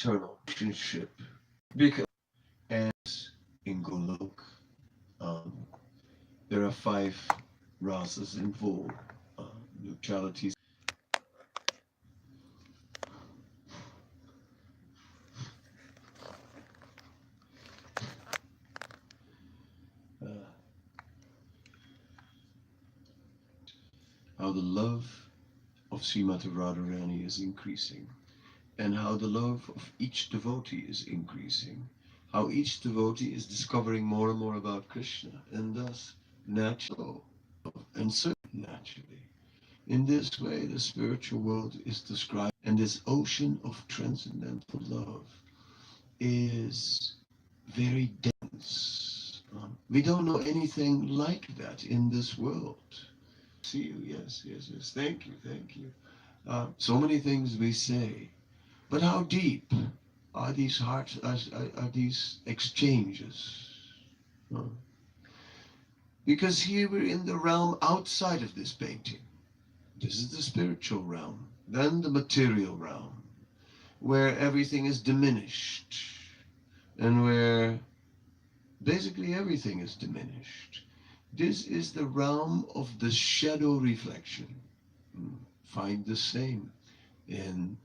eternal relationship. Because as in Golok, um, there are 5 rasas involved. Uh, Neutrality. Uh, how the love of Srimati Radharani is increasing, and how the love of each devotee is increasing, how each devotee is discovering more and more about Krishna, and thus natural and certain naturally. In this way, the spiritual world is described, and this ocean of transcendental love is very dense. We don't know anything like that in this world. See you, yes, yes, yes. Thank you, thank you. So many things we say, but how deep are these hearts? Are these exchanges? Uh, because here we're in the realm outside of this painting. This is the spiritual realm. Then the material realm, where everything is diminished, and where basically everything is diminished. This is the realm of the shadow reflection. Find the same in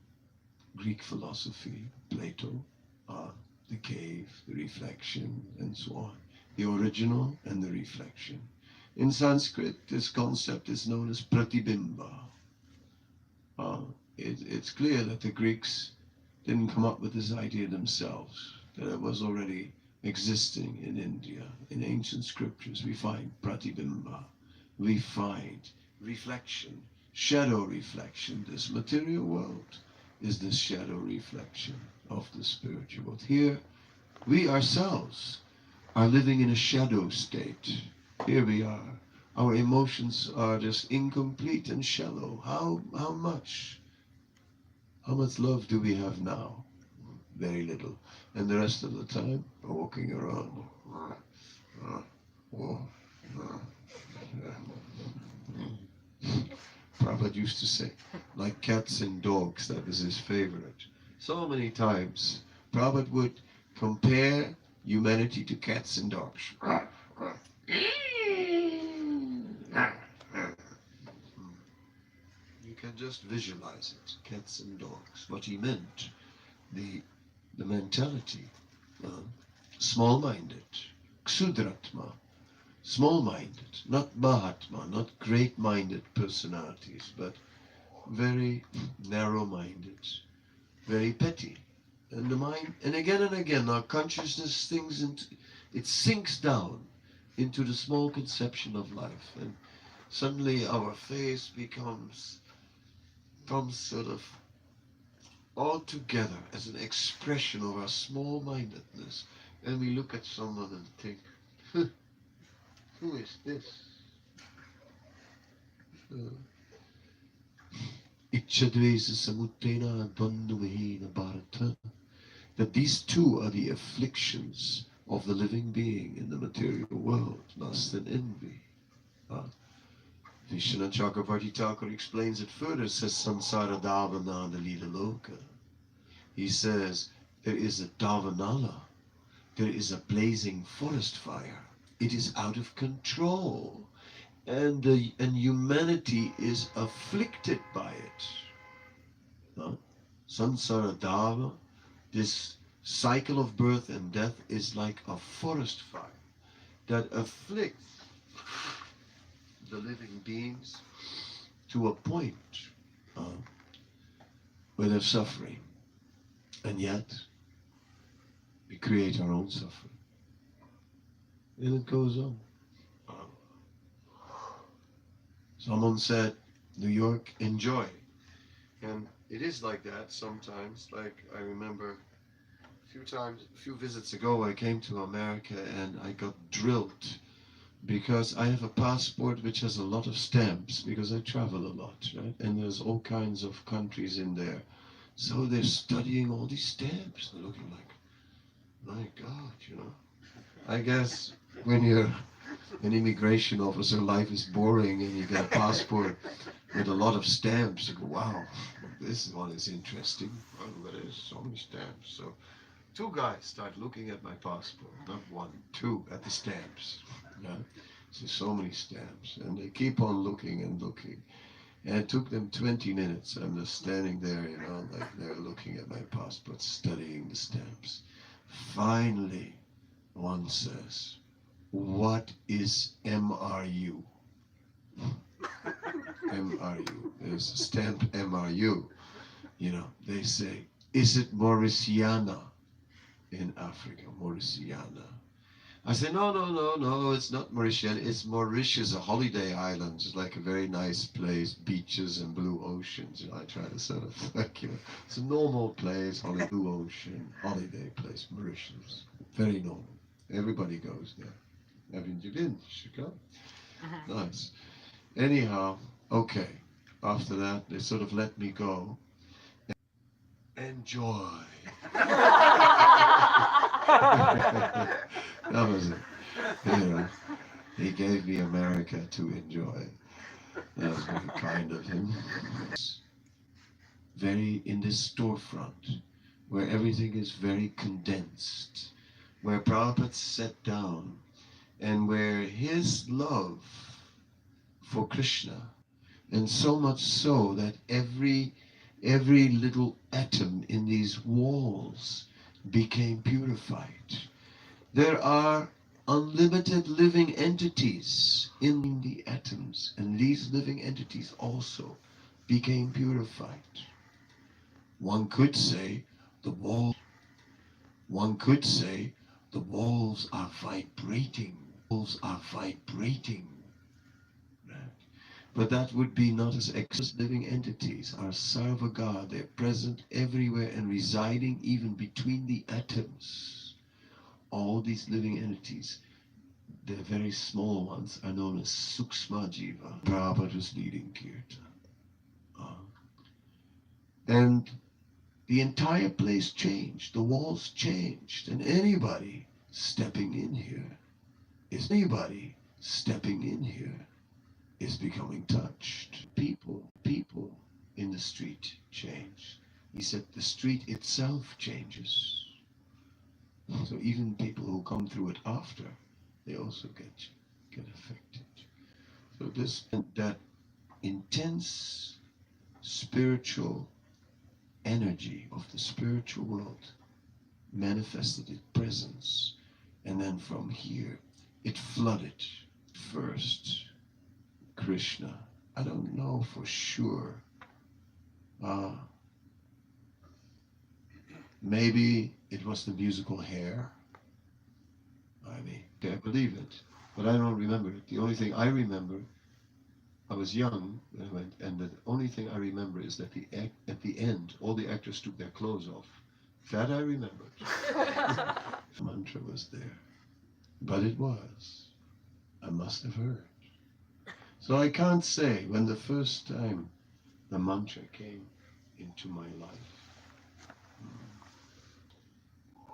Greek philosophy, Plato, the cave, the reflection, and so on. The original and the reflection. In Sanskrit, this concept is known as pratibimba. It's clear that the Greeks didn't come up with this idea themselves, that it was already existing in India. In ancient scriptures, we find pratibimba, we find reflection, shadow reflection. This material world is the shadow reflection of the spiritual world. Here, we ourselves are living in a shadow state. Here we are. Our emotions are just incomplete and shallow. How much? How much love do we have now? Very little. And the rest of the time, walking around. Prabhupada used to say, like cats and dogs, that was his favorite. So many times, Prabhupada would compare humanity to cats and dogs. You can just visualize it, cats and dogs. What he meant, the mentality, small-minded, ksudratma, small-minded, not mahatma, not great-minded personalities, but very narrow-minded, very petty. And the mind, and again, our consciousness it sinks down into the small conception of life, and suddenly our face becomes sort of all together as an expression of our small-mindedness, and we look at someone and think, who is this? Ichchadvesa samuttena dvandumehena bharata. That these two are the afflictions of the living being in the material world, lust and envy. Vishnu Chakravarti Thakur explains it further, says samsara davana dalila loka. He says there is a davanala, there is a blazing forest fire. It is out of control, and humanity is afflicted by it. Samsara dava, this cycle of birth and death, is like a forest fire that afflicts the living beings to a point where they're suffering. And yet, we create our own suffering. And it goes on. Someone said, New York, enjoy. And it is like that sometimes. Like, I remember a few visits ago, I came to America and I got drilled because I have a passport which has a lot of stamps because I travel a lot, right? And there's all kinds of countries in there. So they're studying all these stamps. They're looking like, my God, I guess when you're an immigration officer, life is boring and you get a passport with a lot of stamps. You go, wow, this one is interesting. Oh, there is so many stamps. So two guys start looking at my passport, not one, two at the stamps. Yeah? So many stamps, and they keep on looking and looking. And it took them 20 minutes. I'm just standing there, like they're looking at my passport, studying the stamps. Finally, one says, "What is MRU?" MRU. There's a stamp MRU. They say, "Is it Mauritiana in Africa?" Mauritiana. I said, no, no, no, no, it's not Mauritius. It's Mauritius, a holiday island. It's like a very nice place, beaches and blue oceans. I try to sort of, it's a normal place, blue ocean, holiday place, Mauritius. Very normal. Everybody goes there. Haven't you been? You should go. Nice. Anyhow, okay. After that, they sort of let me go. Enjoy. That was it. He gave me America to enjoy. That was very kind of him. Very in this storefront, where everything is very condensed, where Prabhupada sat down, and where his love for Krishna, and so much so that every little atom in these walls became purified. There are unlimited living entities in the atoms, and these living entities also became purified. One could say the walls are vibrating. Walls are vibrating. But that would be not as living entities are Sarvaga. They're present everywhere and residing even between the atoms. All these living entities, the very small ones, are known as Suksma Jiva. Prabhupada was leading Kirtan. And the entire place changed. The walls changed. And anybody stepping in here is becoming touched. People in the street change. He said the street itself changes. So even people who come through it after, they also get affected. So that intense spiritual energy of the spiritual world manifested its presence, and then from here it flooded first Krishna. I don't know for sure. Maybe it was the musical hair. I believe it, but I don't remember it. The only thing I remember, I was young when I went, and the only thing I remember is that at the end, all the actors took their clothes off. That I remember. The mantra was there, but it was. I must have heard. So I can't say when the first time the mantra came into my life,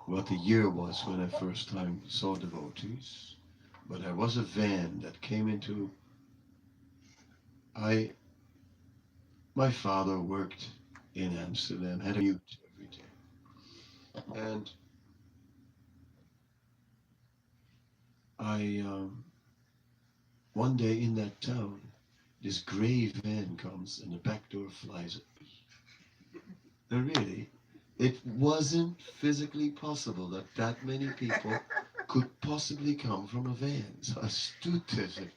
what the year was when I first time saw devotees, but there was a van that came into. My father worked in Amsterdam, had a commute every day, and one day in that town, this grey van comes and the back door flies open. And really, it wasn't physically possible that many people could possibly come from a van. So I stood there and said,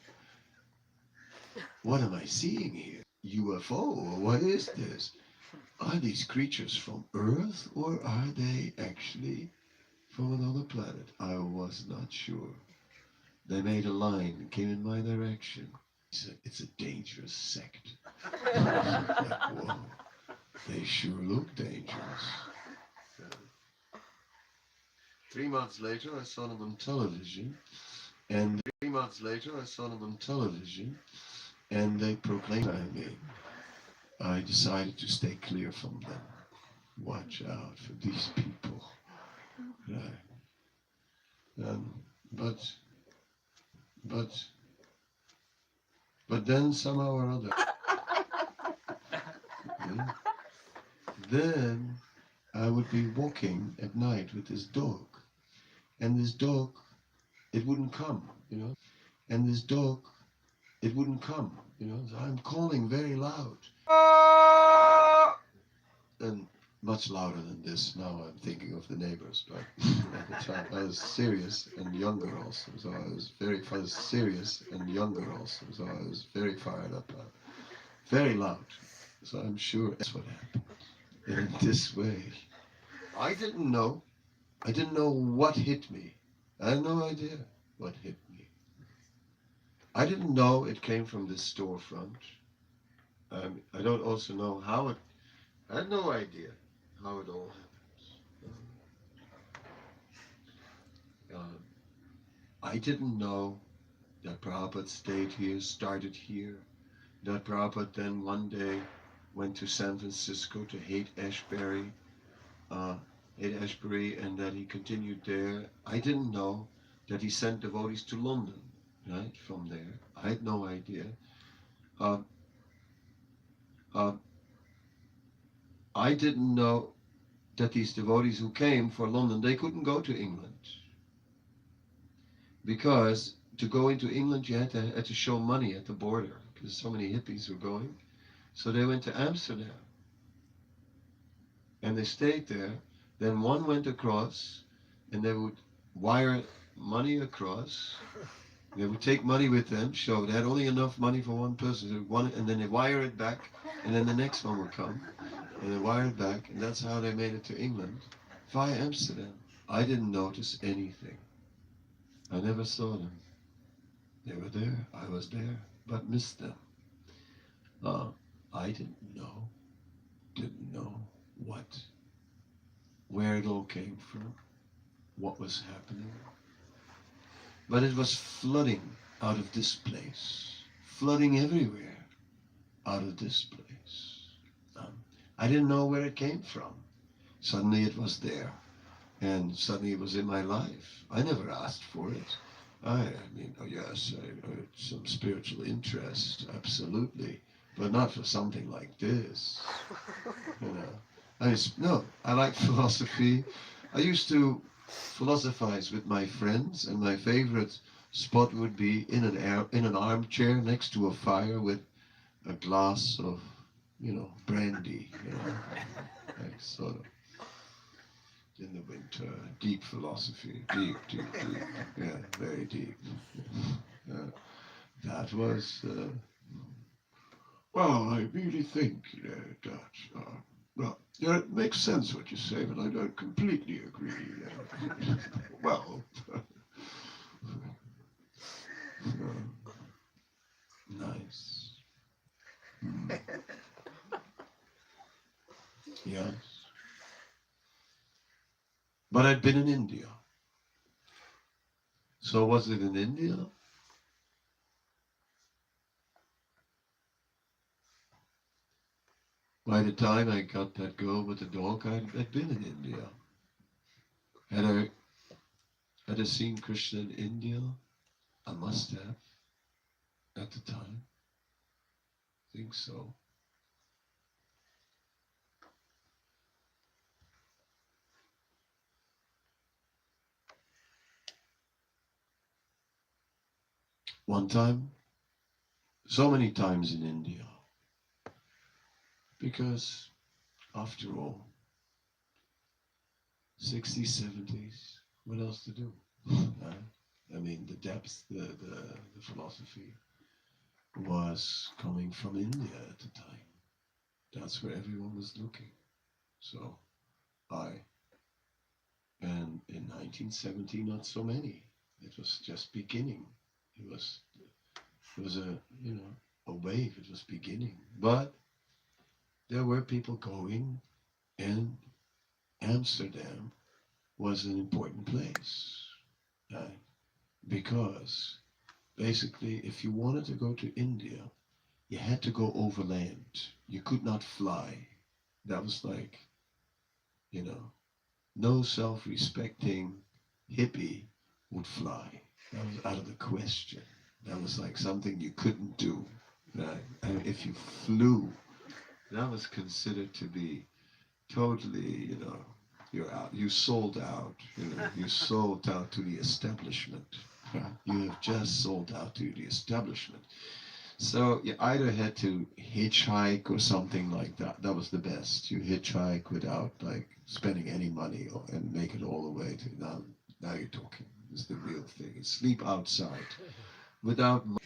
what am I seeing here? UFO, or what is this? Are these creatures from Earth, or are they actually from another planet? I was not sure. They made a line and came in my direction. He said, it's a dangerous sect. I was like, whoa, they sure look dangerous. 3 months later, I saw them on television, and they proclaimed me. I decided to stay clear from them. Watch out for these people. Right. But then somehow or other, Yeah. Then I would be walking at night with this dog, and this dog, it wouldn't come, and this dog, it wouldn't come, So I'm calling very loud, and much louder than this. Now I'm thinking of the neighbors, but at the time I was serious and younger also, so I was serious and younger also, so I was very fired up, very loud. So I'm sure that's what happened. And in this way, I didn't know. I didn't know what hit me. I had no idea what hit me. I didn't know it came from this storefront. I don't also know how it. I had no idea how it all happened. Um, I didn't know that Prabhupada stayed here, started here. That Prabhupada then one day went to San Francisco to Haight-Ashbury, uh, and that he continued there. I didn't know that he sent devotees to London, right, from there. I had no idea. Uh, uh, I didn't know that these devotees who came for London, they couldn't go to England. Because to go into England, you had to show money at the border, because so many hippies were going. So they went to Amsterdam. And they stayed there. Then one went across, and they would wire money across. They would take money with them, show they had only enough money for one person, and then they wire it back, and then the next one would come, and they wire it back, and that's how they made it to England, via Amsterdam. I didn't notice anything. I never saw them. They were there, I was there, but missed them. I didn't know where it all came from, what was happening. But it was flooding out of this place, flooding everywhere out of this place. I didn't know where it came from. Suddenly it was there, and suddenly it was in my life. I never asked for it. I mean, oh yes, I had some spiritual interest, absolutely, but not for something like this. I like philosophy. I used to philosophize with my friends, and my favorite spot would be in an armchair next to a fire with a glass of, brandy, like sort of in the winter. Deep philosophy, deep, yeah, very deep. That was, well, I really think that, well, yeah, it makes sense what you say, but I don't completely agree. Well, nice. Yes. But I'd been in India. So was it in India? By the time I got that girl with the dog, I'd been in India. Had I seen Krishna in India? I must have. At the time. I think so. One time, so many times in India. Because, after all, 60s, 70s, what else to do? I mean, the depth, the philosophy was coming from India at the time. That's where everyone was looking. So, and in 1970, not so many. It was just beginning. It was a wave. It was beginning. But there were people going, and Amsterdam was an important place. Because basically, if you wanted to go to India, you had to go overland. You could not fly. That was like, no self-respecting hippie would fly. That was out of the question. That was like something you couldn't do. Right? And if you flew, That was considered to be totally, you're out. You sold out. You sold out to the establishment. Yeah. You have just sold out to the establishment. So you either had to hitchhike or something like that. That was the best. You hitchhike without like spending any money and make it all the way to now. Now you're talking. This is the real thing. Sleep outside without money.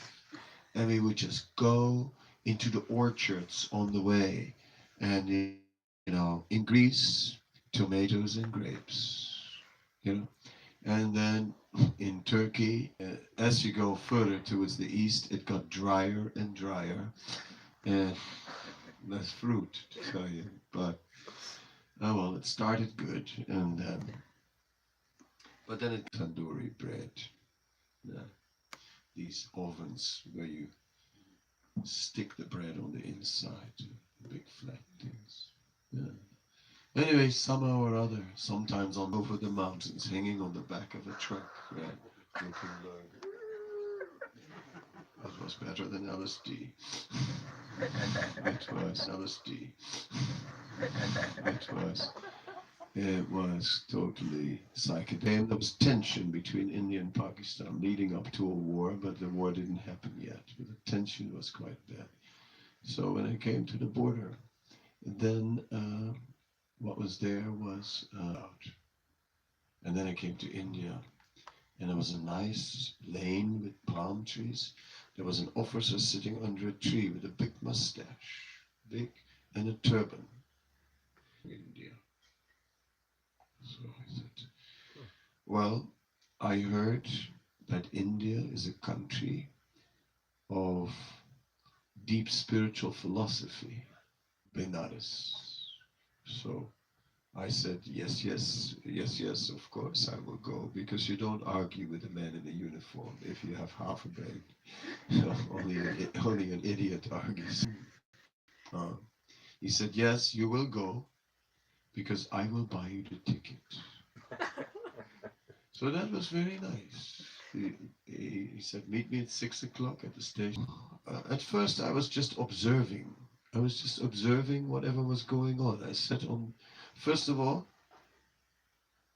And we would just go into the orchards on the way, and in Greece, tomatoes and grapes. You know, and then in Turkey, as you go further towards the east, it got drier and drier, and less fruit, to tell you. But oh well, it started good, and but then it tandoori bread, yeah, these ovens where you stick the bread on the inside, big flat things. Yeah. Anyway, somehow or other, sometimes on over the mountains, hanging on the back of a truck, right? Looking like that was better than LSD. It was LSD. It was. It was totally psychedelic. There was tension between India and Pakistan leading up to a war, but the war didn't happen yet. But the tension was quite bad. So when I came to the border, then what was there was out. And then I came to India, and there was a nice lane with palm trees. There was an officer sitting under a tree with a big mustache, big, and a turban. India. So I said, well, I heard that India is a country of deep spiritual philosophy, Benares. So I said, yes, yes, yes, yes, of course I will go, because you don't argue with a man in a uniform if you have half a brain. Only an idiot argues. Uh, he said, yes, you will go, because I will buy you the ticket. So that was very nice. He said, meet me at 6 o'clock at the station. At first, I was just observing. I was just observing whatever was going on. I sat on, first of all,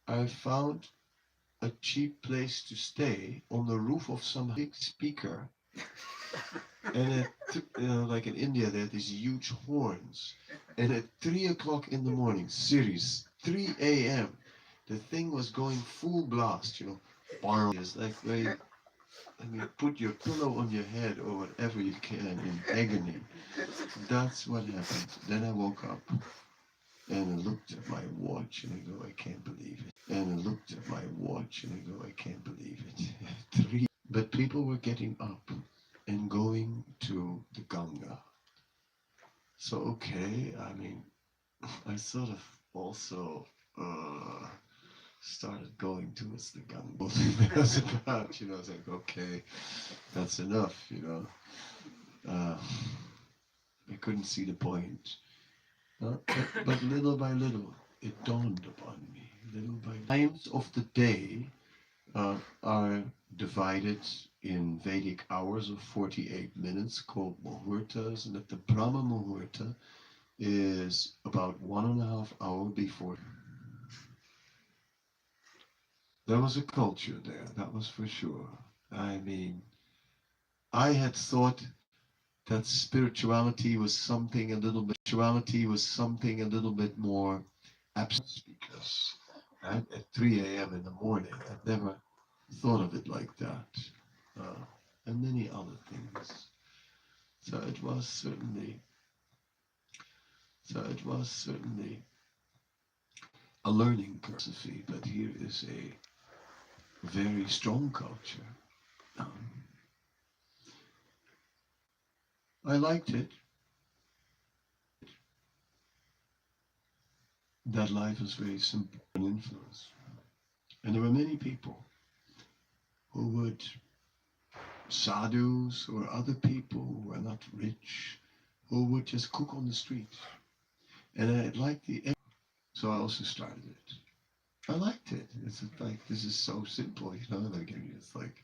I found a cheap place to stay on the roof of some big speaker. And like in India, they had these huge horns. And at 3 o'clock in the morning, Sirius, 3 a.m., the thing was going full blast, It's like where you put your pillow on your head or whatever you can in agony. That's what happened. Then I woke up and I looked at my watch and I go, I can't believe it. And I looked at my watch and I go, I can't believe it. Three. But people were getting up and going to the Ganga. So, okay, I mean, I sort of also started going towards the Ganga. That was about, I was like, okay, that's enough. Uh, I couldn't see the point. But little by little, it dawned upon me. Little by times of the day are divided in Vedic hours of 48 minutes called Muhurtas, and that the Brahma Muhurta is about 1.5 hours before. There was a culture there, that was for sure. I mean, I had thought that spirituality was something a little bit more abstract, because at 3 a.m. in the morning, I'd never thought of it like that, uh, and many other things. So it was certainly, so it was certainly a learning curve. But here is a very strong culture. Um, I liked it. That life is very simple and influence. And there were many people who would, sadhus or other people who were not rich, who would just cook on the street. And I liked so I also started it. I liked it. It's like, this is so simple, like, it's like,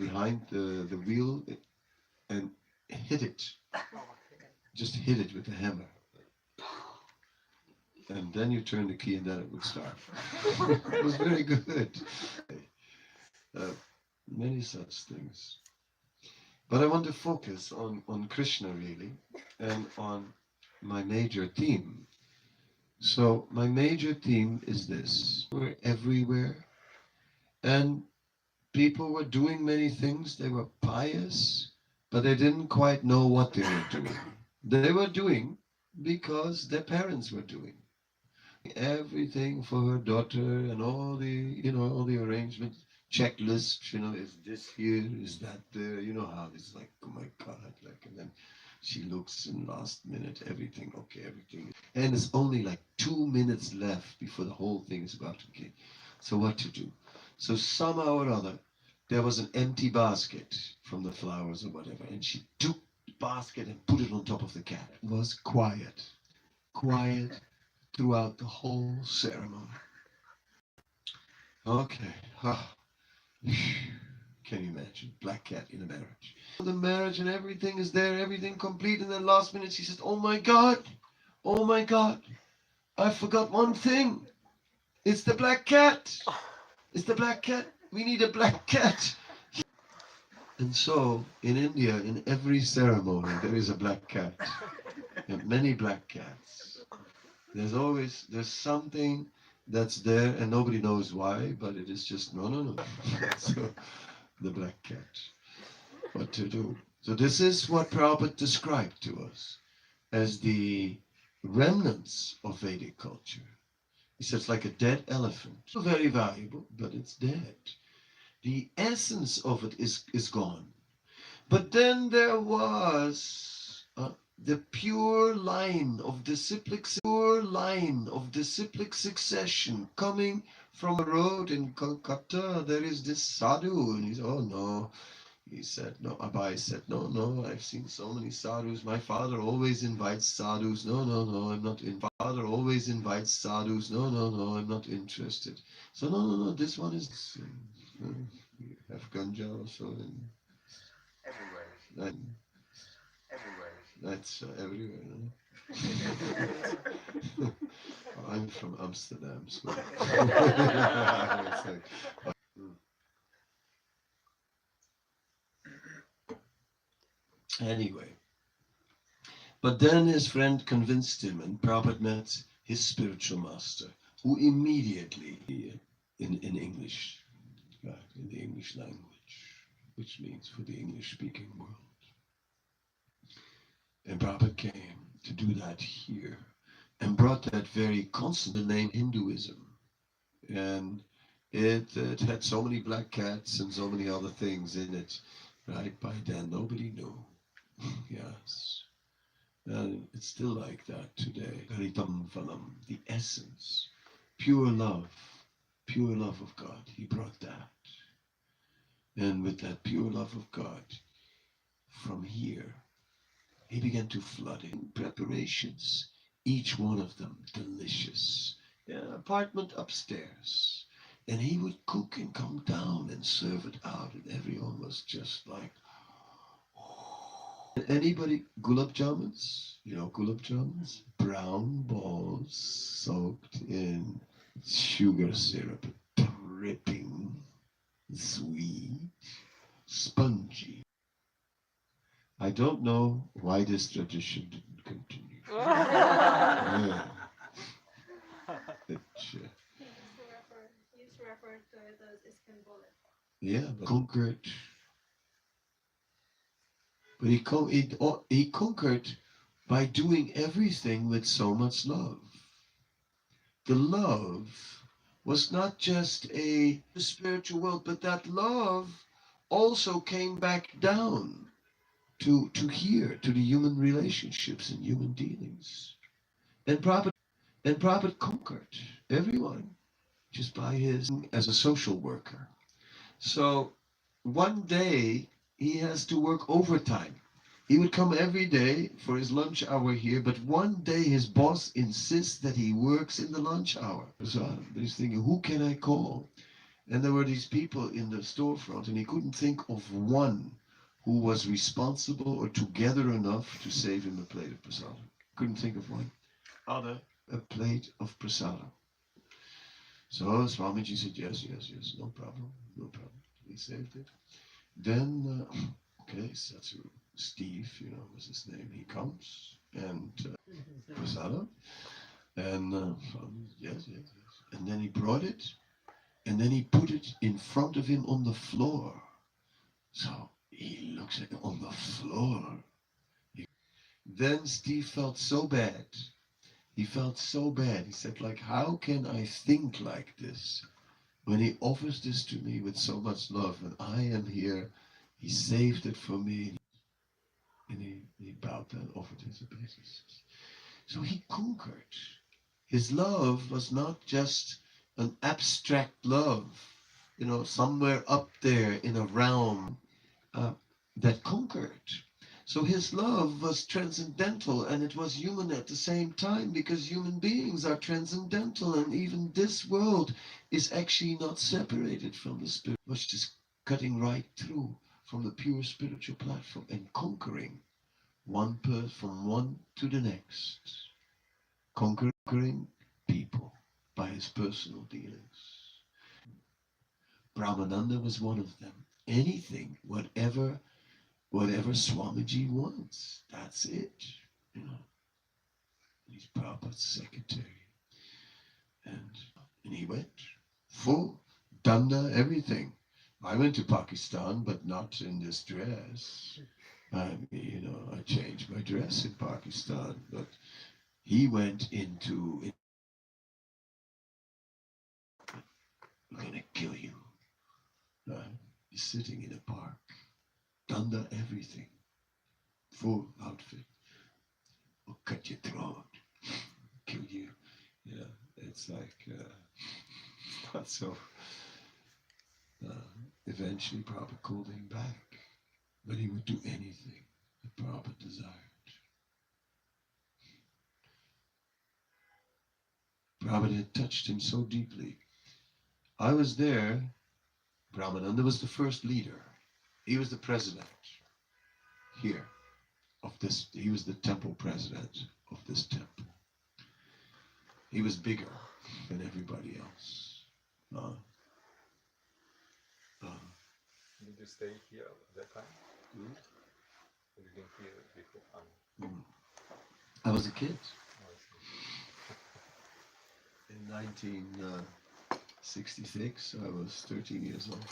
behind the wheel and hit it. Just hit it with a hammer. And then you turn the key and then it would start. It was very good. Uh, Many such things. But I want to focus on Krishna really and on my major theme. So my major theme is this. We're everywhere and people were doing many things. They were pious, but they didn't quite know what they were doing. They were doing because their parents were doing everything for her daughter and all the arrangements, checklists, is this here, is that there, how it's like, oh my God, like, and then she looks in last minute, everything, okay, everything. And it's only like 2 minutes left before the whole thing is about to begin. So what to do? So somehow or other, there was an empty basket from the flowers or whatever, and she took the basket and put it on top of the cat. It was quiet throughout the whole ceremony. Okay. Can you imagine? Black cat in a marriage. The marriage and everything is there, everything complete, and then last minute she says, oh my God, I forgot one thing. It's the black cat. It's the black cat. We need a black cat. And so in India, in every ceremony, there is a black cat. And many black cats. There's something that's there and nobody knows why, but it is just, no. So the black cat. What to do? So this is what Prabhupada described to us as the remnants of Vedic culture. He says like a dead elephant. Very valuable, but it's dead. The essence of it is gone. But then there was the pure line of disciplic succession coming from a road in Kolkata. There is this sadhu, and he said, oh no. He said, no. Abai said, no, I've seen so many sadhus. My father always invites sadhus. No, I'm not in. Father always invites sadhus. No, I'm not interested. So no, this one is, you have ganja also. Everywhere. Everywhere. That's everywhere. No? I'm from Amsterdam, so. It's like, anyway, but then his friend convinced him, and Prabhupada met his spiritual master, who immediately, in English, in the English language, which means for the English-speaking world. And Prabhupada came to do that here, and brought that very constant name Hinduism. And it had so many black cats and so many other things in it, right? By then, nobody knew. Yes. And it's still like that today. Haritam Phalam, the essence, pure love of God. He brought that. And with that pure love of God, from here, he began to flood in preparations, each one of them delicious. Apartment upstairs. And he would cook and come down and serve it out, and everyone was just like, anybody, gulab jamuns? You know gulab jamuns? Brown balls soaked in sugar syrup, dripping, sweet, spongy. I don't know why this tradition didn't continue. Yeah. He's referred to it as Istanbul. Yeah, but conquered. But he conquered by doing everything with so much love. The love was not just the spiritual world, but that love also came back down to here, to the human relationships and human dealings. And Prabhupada conquered everyone just by his, as a social worker. So one day he has to work overtime. He would come every day for his lunch hour here, but one day his boss insists that he works in the lunch hour. So he's thinking, who can I call? And there were these people in the storefront, and he couldn't think of one who was responsible or together enough to save him a plate of prasada. Couldn't think of one. Other, a plate of prasada. So Swamiji said, yes, yes, yes, no problem, no problem. He saved it. Then, okay, Satsu, Steve, was his name. He comes and prasada, and yes, yes, yes. And then he brought it, and then he put it in front of him on the floor. So he looks at it on the floor. Then Steve felt so bad. He felt so bad. He said, like, how can I think like this when he offers this to me with so much love and I am here? He saved it for me. And he bowed down, offered his obeisances. So he conquered. His love was not just an abstract love, somewhere up there in a realm that conquered. So his love was transcendental and it was human at the same time, because human beings are transcendental, and even this world is actually not separated from the spirit, was just cutting right through from the pure spiritual platform and conquering one person from one to the next, conquering people by his personal dealings. Brahmananda was one of them. Anything, whatever Swamiji wants, that's it. He's Prabhupada's secretary. And he went full danda, everything. I went to Pakistan, but not in this dress. I changed my dress in Pakistan, but he went into, we're gonna kill you. He's sitting in a park, danda everything, full outfit. Will cut your throat, kill you. It's like not so. Eventually, Prabhupada called him back, but he would do anything that Prabhupada desired. Prabhupada had touched him so deeply. I was there. Brahmananda was the first leader. He was the president here of this. He was the temple president of this temple. He was bigger than everybody else. Did you stay here at that time? Mm. Or you didn't hear before? I was a kid. Oh, In 1966, I was 13 years old.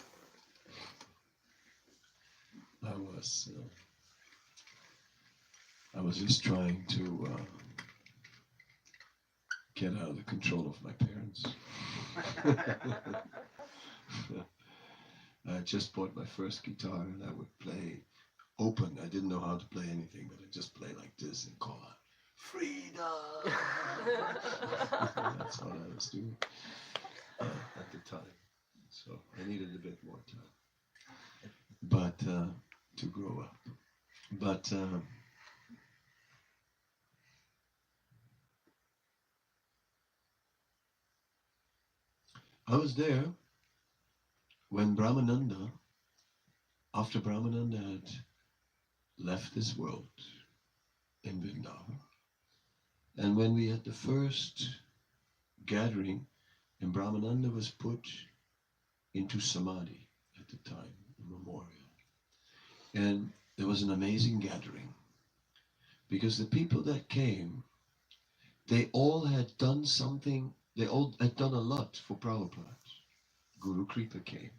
I was just trying to get out of the control of my parents. I just bought my first guitar and I would play open. I didn't know how to play anything, but I'd just play like this and call out, freedom! That's all I was doing at the time. So I needed a bit more time, but to grow up. But I was there when Brahmananda, after Brahmananda had left this world in Vrindavan, and when we had the first gathering, and Brahmananda was put into Samadhi at the time, a memorial. And there was an amazing gathering, because the people that came, they all had done something, they all had done a lot for Prabhupada. Guru Kripa came.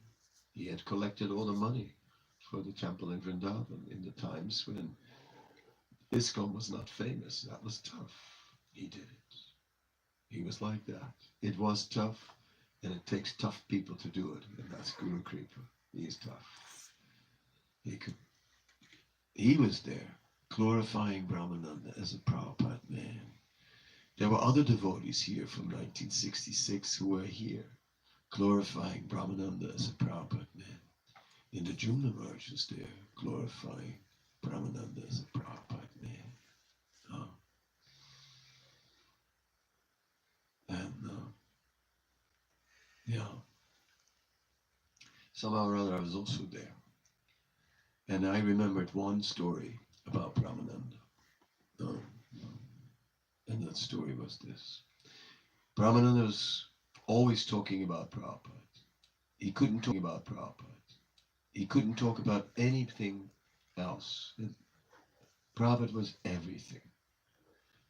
He had collected all the money for the temple in Vrindavan in the times when ISKCON was not famous. That was tough. He did it. He was like that. It was tough, and it takes tough people to do it, and that's Guru Kripa. He is tough. He was there, glorifying Brahmananda as a Prabhupada man. There were other devotees here from 1966 who were here, glorifying Brahmananda as a Prabhupada man. In the Jumna Maharaj was there, glorifying Brahmananda as a Prabhupada man. And somehow or other I was also there. And I remembered one story about Brahmananda. Um, and that story was this. Brahmananda was always talking about Prabhupada. He couldn't talk about Prabhupada. He couldn't talk about anything else. Prabhupada was everything.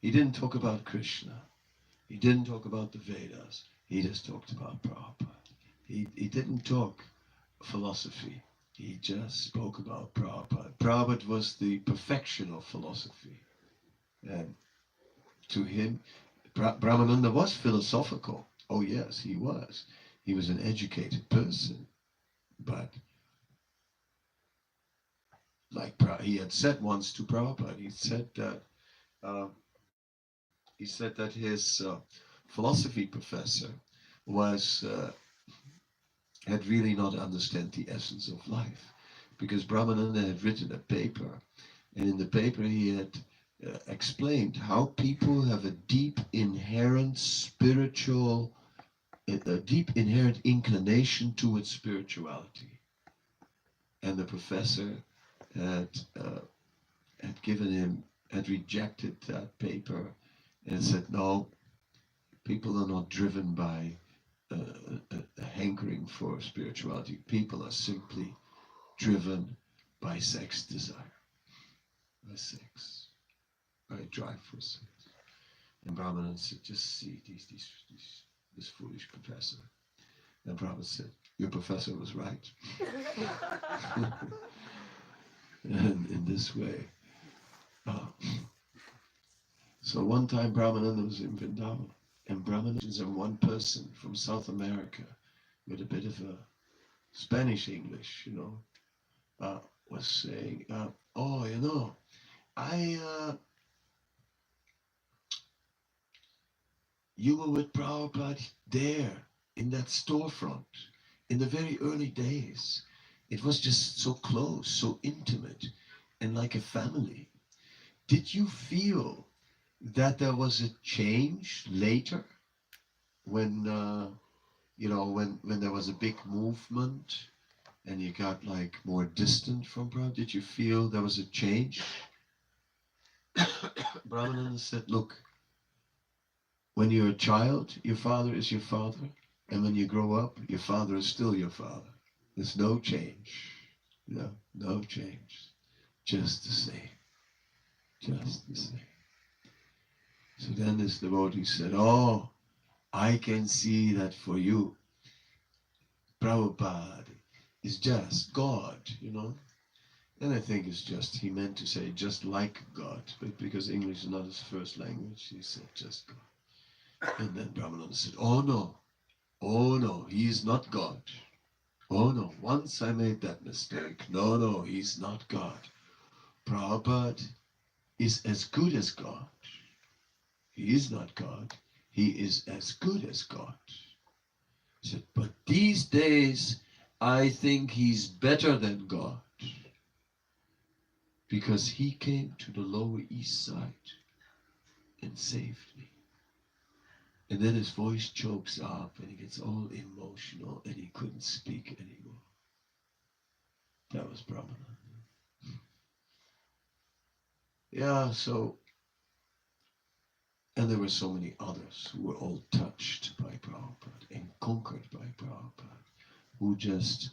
He didn't talk about Krishna. He didn't talk about the Vedas. He just talked about Prabhupada. He didn't talk philosophy. He just spoke about Prabhupada. Prabhupada was the perfection of philosophy. And to him, Brahmananda was philosophical. Oh yes, he was. He was an educated person. But like he had said once to Prabhupada, uh, he said that his philosophy professor was had really not understand the essence of life, because Brahmananda had written a paper, and in the paper he had explained how people have a deep inherent spiritual, a deep inherent inclination towards spirituality, and the professor had given him, had rejected that paper and said, no, people are not driven by a hankering for spirituality. People are simply driven by sex desire, by sex, by drive for sex. And Brahmana said, just see this foolish professor. And Brahmana said, your professor was right. And in this way, so one time Brahmananda was in Vrindavan, and Brahmananda is one person from South America with a bit of a Spanish English, was saying, oh, you were with Prabhupada there in that storefront in the very early days. It was just so close, so intimate, and like a family. Did you feel that there was a change later when when there was a big movement and you got like more distant from Prabhupada? Did you feel there was a change? Brahmananda said, look, when you're a child, your father is your father, and when you grow up, your father is still your father. There's no change. No change. Just the same. Just the same. So then this devotee said, oh, I can see that for you, Prabhupada is just God, And I think it's just, he meant to say just like God, but because English is not his first language, he said just God. And then Brahmananda said, oh no, he is not God. Oh no, once I made that mistake. No, he's not God. Prabhupada is as good as God. He is not God. He is as good as God. He said, but these days, I think he's better than God. Because he came to the Lower East Side and saved me. And then his voice chokes up and he gets all emotional and he couldn't speak anymore. That was Brahmananda. Yeah, so, and there were so many others who were all touched by Prabhupada and conquered by Prabhupada, who just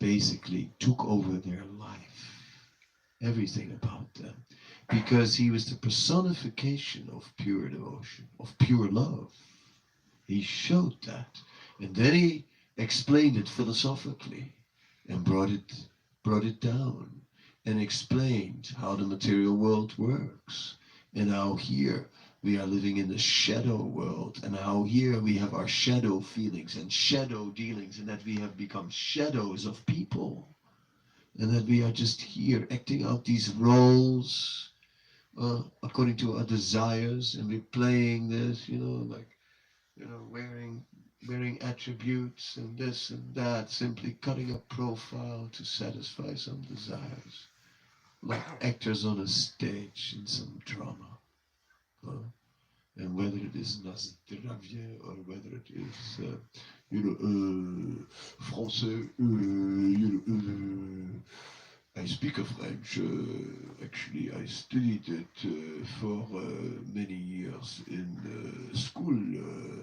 basically took over their life, everything about them, because he was the personification of pure devotion, of pure love. He showed that, and then he explained it philosophically and brought it down and explained how the material world works and how here we are living in the shadow world and how here we have our shadow feelings and shadow dealings and that we have become shadows of people and that we are just here acting out these roles according to our desires, and we're playing this, wearing attributes and this and that, simply cutting a profile to satisfy some desires, like actors on a stage in some drama. And whether it is Nasdravya or whether it is, Français, I speak of French. Actually, I studied it for many years in school,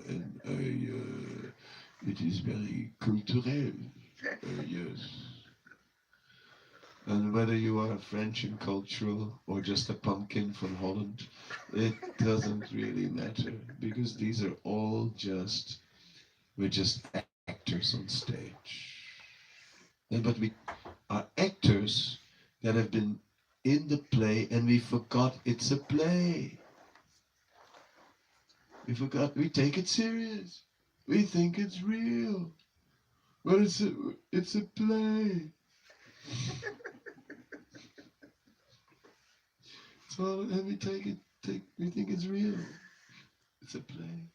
and it is very culturel. Yes. And whether you are French and cultural or just a pumpkin from Holland, it doesn't really matter because these are all just we're just actors on stage. But we are actors that have been in the play and we forgot it's a play. We forgot we take it serious. We think it's real. But it's a play. So and we we think it's real. It's a play.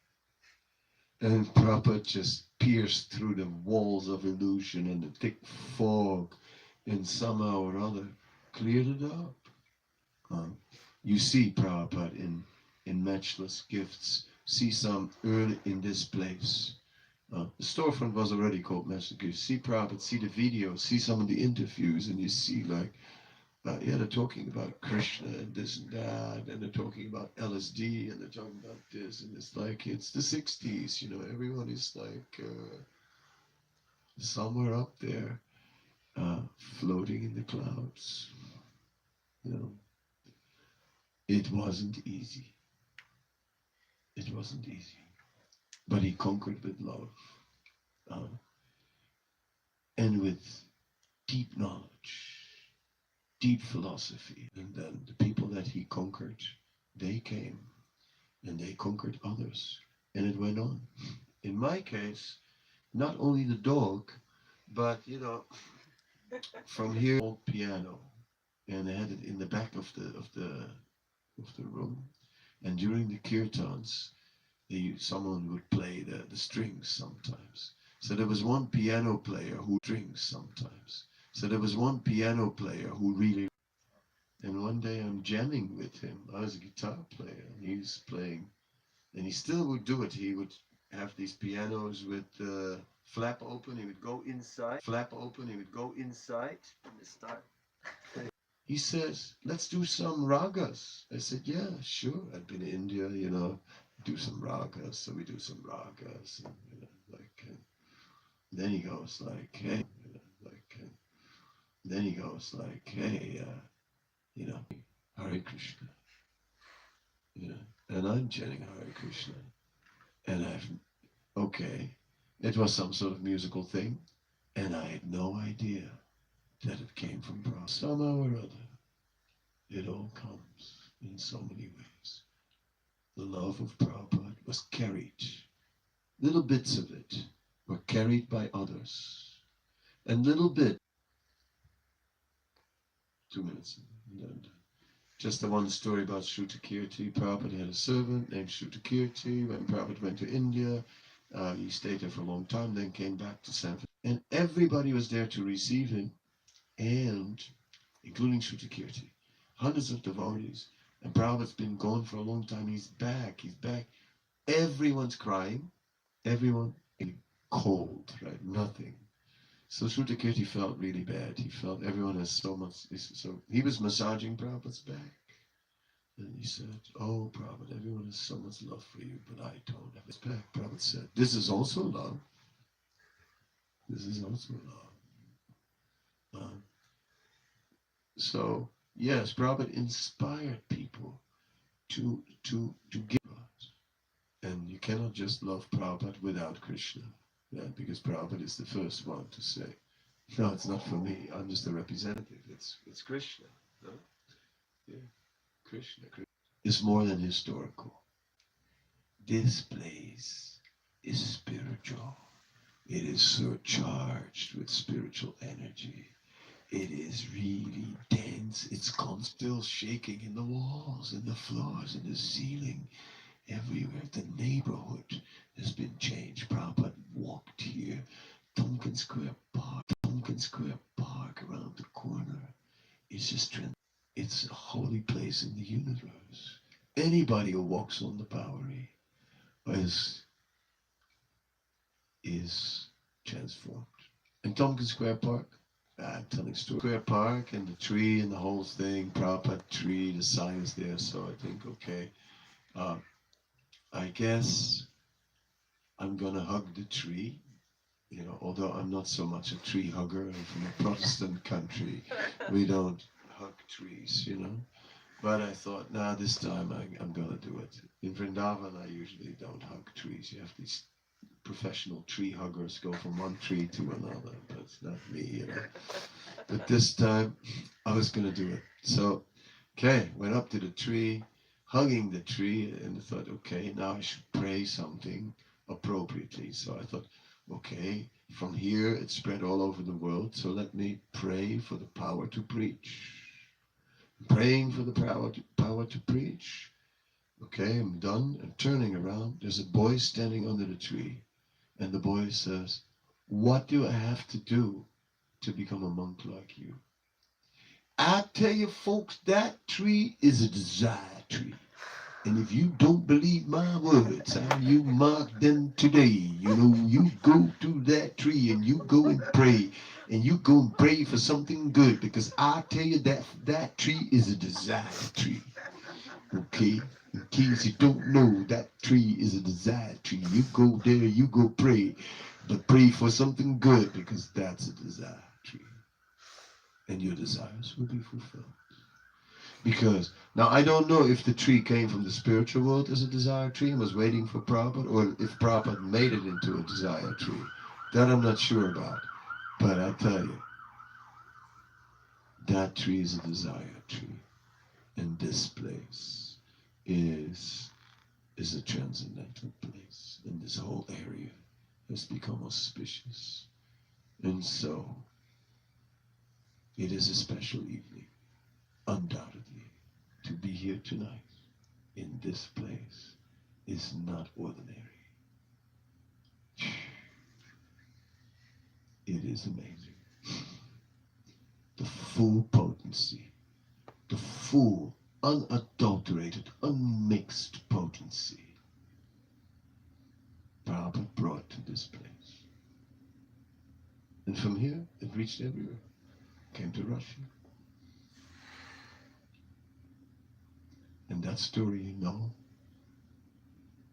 And Prabhupada just pierced through the walls of illusion and the thick fog and somehow or other cleared it up. You see Prabhupada in Matchless Gifts, see some early in this place. The storefront was already called Matchless Gifts. See Prabhupada, see the videos, see some of the interviews, and you see like, yeah, they're talking about Krishna and this and that, and they're talking about LSD, and they're talking about this, and it's like, it's the 60s, you know, everyone is like somewhere up there, floating in the clouds, you know. It wasn't easy. It wasn't easy. But he conquered with love, and with deep knowledge, deep philosophy. And then the people that he conquered, they came and they conquered others. And it went on. In my case, not only the dog, but you know, from here old piano. And I had it in the back of the room. And during the kirtans, someone would play the strings sometimes. So there was one piano player who strings sometimes. So there was one piano player who really. And one day I'm jamming with him. I was a guitar player, and he's playing, and he still would do it. He would have these pianos with the flap open. He would go inside. Flap open. He would go inside and start. He says, "Let's do some ragas." I said, "Yeah, sure." I'd been to India, you know, do some ragas. So we do some ragas, and you know, like. Then he goes like, "Hey," you know, like. Then he goes like, "Hey, you know, Hare Krishna." You know, and I'm chanting Hare Krishna, and okay, it was some sort of musical thing, and I had no idea that it came from Prabhupada. Somehow or other, it all comes in so many ways. The love of Prabhupada was carried. Little bits of it were carried by others. And little bit, 2 minutes. Just the one story about Shrutakirti. Prabhupada had a servant named Shrutakirti. When Prabhupada went to India, he stayed there for a long time, then came back to San Francisco. And everybody was there to receive him, and including Shrutakirti. Hundreds of devotees. And Prabhupada's been gone for a long time. He's back. He's back. Everyone's crying. Everyone cold, right? Nothing. So Shrutakirti felt really bad. He felt everyone has so much. So he was massaging Prabhupada's back. And he said, "Oh, Prabhupada, everyone has so much love for you, but I don't have his back." Prabhupada said, "This is also love. This is also love." So, yes, Prabhupada inspired people to give us. And you cannot just love Prabhupada without Krishna. Yeah, because Prabhupada is the first one to say, "No, it's not for me. I'm just a representative. It's Krishna." No? Yeah, Krishna. Is more than historical. This place is spiritual. It is surcharged with spiritual energy. It is really dense. It's still shaking in the walls, in the floors, in the ceiling. Everywhere. The neighborhood has been changed. Prabhupada walked here. Tompkins Square Park around the corner. It's just it's a holy place in the universe. Anybody who walks on the Bowery is transformed. in Tompkins Square Park. I'm telling story. Square Park and the tree and the whole thing, Prabhupada tree, the sign is there. So I think, okay, uh, I guess I'm gonna hug the tree. You know, although I'm not so much a tree hugger, I'm from a Protestant country. We don't hug trees, you know. But I thought, nah, this time I'm gonna do it. In Vrindavan, I usually don't hug trees. You have these professional tree huggers go from one tree to another. That's not me, you know. But this time, I was gonna do it. So, okay, went up to the tree, hugging the tree, and I thought, okay, now I should pray something appropriately. So I thought, okay, from here it spread all over the world, so let me pray for the power to preach. Praying for the power to preach. Okay, I'm done. I'm turning around. There's a boy standing under the tree. And the boy says, what do I have to do to become a monk like you? I tell you folks, that tree is a desire tree. And if you don't believe my words, how you mark them today, you know, you go to that tree and you go and pray. And you go and pray for something good, because I tell you that tree is a desire tree. Okay? In case you don't know, that tree is a desire tree. You go there, you go pray. But pray for something good, because that's a desire tree. And your desires will be fulfilled. Because now I don't know if the tree came from the spiritual world as a desire tree and was waiting for Prabhupada, or if Prabhupada made it into a desire tree. That I'm not sure about. But I tell you, that tree is a desire tree. And this place is a transcendental place. And this whole area has become auspicious. And so, it is a special evening, undoubtedly. To be here tonight, in this place, is not ordinary. It is amazing. The full potency, the full, unadulterated, unmixed potency Prabhupada brought to this place. And from here, it reached everywhere. Came to Russia. And that story you know.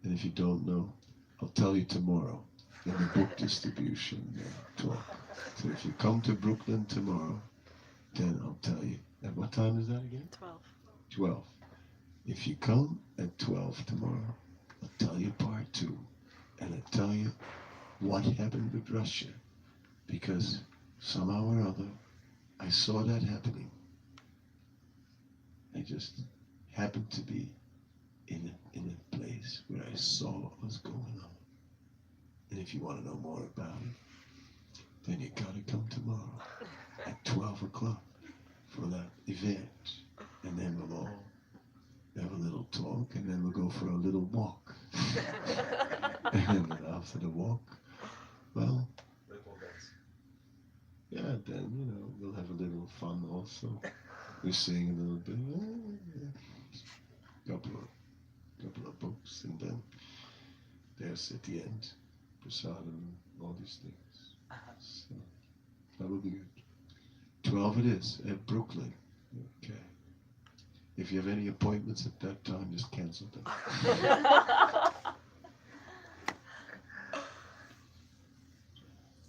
And if you don't know, I'll tell you tomorrow in the book distribution talk. So if you come to Brooklyn tomorrow, then I'll tell you. At what time is that again? 12. 12. If you come at 12 tomorrow, I'll tell you part 2. And I'll tell you what happened with Russia. Because somehow or other, I saw that happening. I just happened to be in a place where I saw what was going on. And if you want to know more about it, then you gotta come tomorrow at 12 o'clock for that event. And then we'll all have a little talk, and then we'll go for a little walk. And then after the walk, well, Little dance. yeah, then, you know, we'll have a little fun also. We sing a little bit, couple of books, and then there's at the end, prasadam and all these things. So that will be good. 12 it is, at Brooklyn. Okay. If you have any appointments at that time, just cancel them.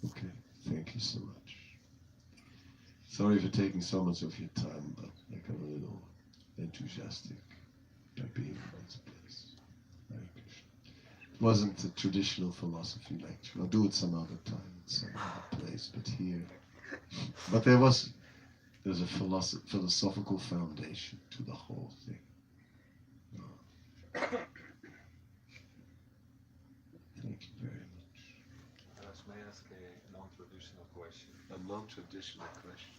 Okay, thank you so much. Sorry for taking so much of your time, but I got a little enthusiastic by being in this place. Hare Krishna. It wasn't a traditional philosophy lecture. I'll do it some other time, some other place, but here. But there's a philosophical foundation to the whole thing. Thank you very much. May I ask a non-traditional question? A non-traditional question.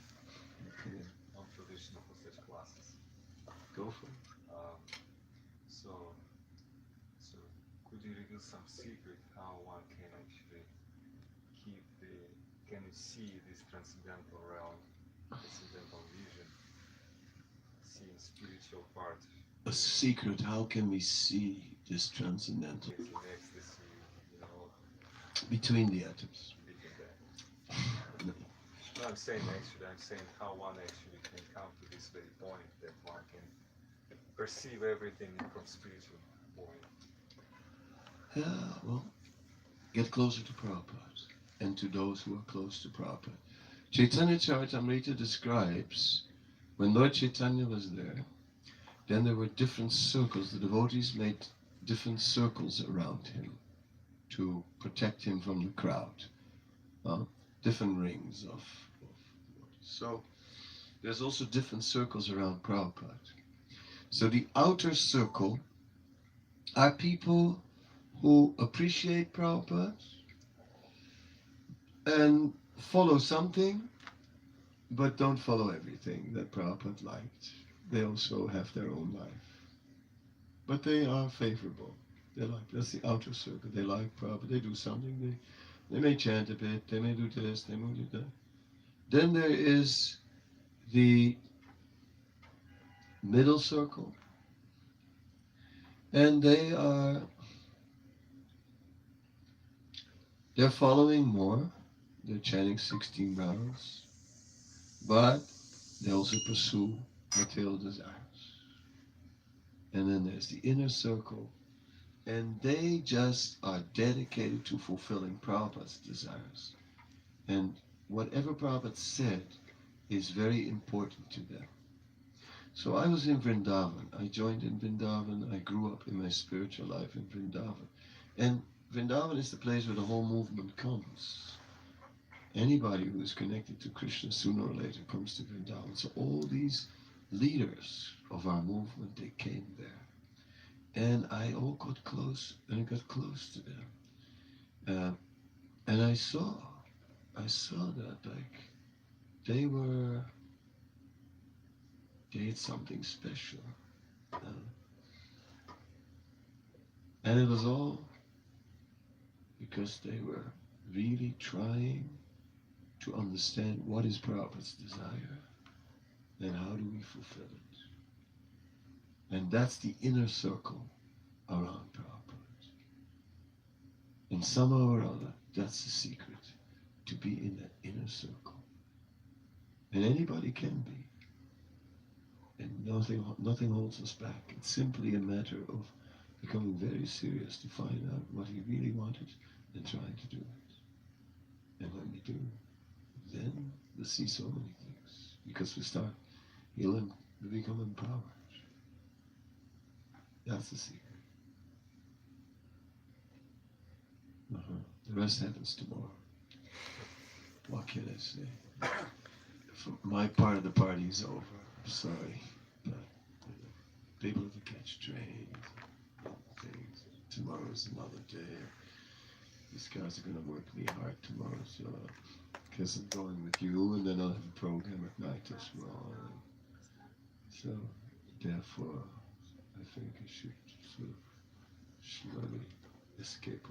Okay, Non-traditional for such classes. go for it. So could you reveal some secret how one can actually can you see this transcendental realm, transcendental vision, seeing spiritual part, A secret, how can we see this transcendental basically ecstasy, you know, between the atoms? between that. I'm saying actually. I'm saying how one actually can come to this very point that one can perceive everything from spiritual point. Yeah, well, get closer to Prabhupada and to those who are close to Prabhupada. Chaitanya Charitamrita describes when Lord Chaitanya was there, then there were different circles. The devotees made different circles around him to protect him from the crowd. Different rings of devotees. So there's also different circles around Prabhupada. So the outer circle are people who appreciate Prabhupada and follow something, but don't follow everything that Prabhupada liked. They also have their own life. But they are favorable. They like, that's the outer circle. They like Prabhupada. They do something. They may chant a bit. They may do this. They may do that. Then there is the middle circle. And they're following more. They're chanting 16 rounds. But they also pursue material desires. And then there's the inner circle. And they just are dedicated to fulfilling Prabhupada's desires. And whatever Prabhupada said is very important to them. So I was in Vrindavan. I joined in Vrindavan. I grew up in my spiritual life in Vrindavan. And Vrindavan is the place where the whole movement comes. Anybody who is connected to Krishna sooner or later comes to Vrindavan. So all these leaders of our movement, they came there. And I all got close, and I got close to them. And I saw that like they had something special. And it was all because they were really trying to understand what is Prabhupada's desire and how do we fulfill it. And that's the inner circle around Prabhupada. And somehow or other, that's the secret, to be in that inner circle. And anybody can be. And nothing holds us back. It's simply a matter of becoming very serious to find out what he really wanted and trying to do it. And when we do, then we see so many things. Because we start healing, we become empowered. That's the secret. The rest happens tomorrow. What can I say? My part of the party is over. I'm sorry. But people have to catch trains, things. Tomorrow is another day. These guys are going to work me hard tomorrow, so I guess I'm going with you, and then I'll have a program at night as well. So, therefore, I think I should sort of slowly escape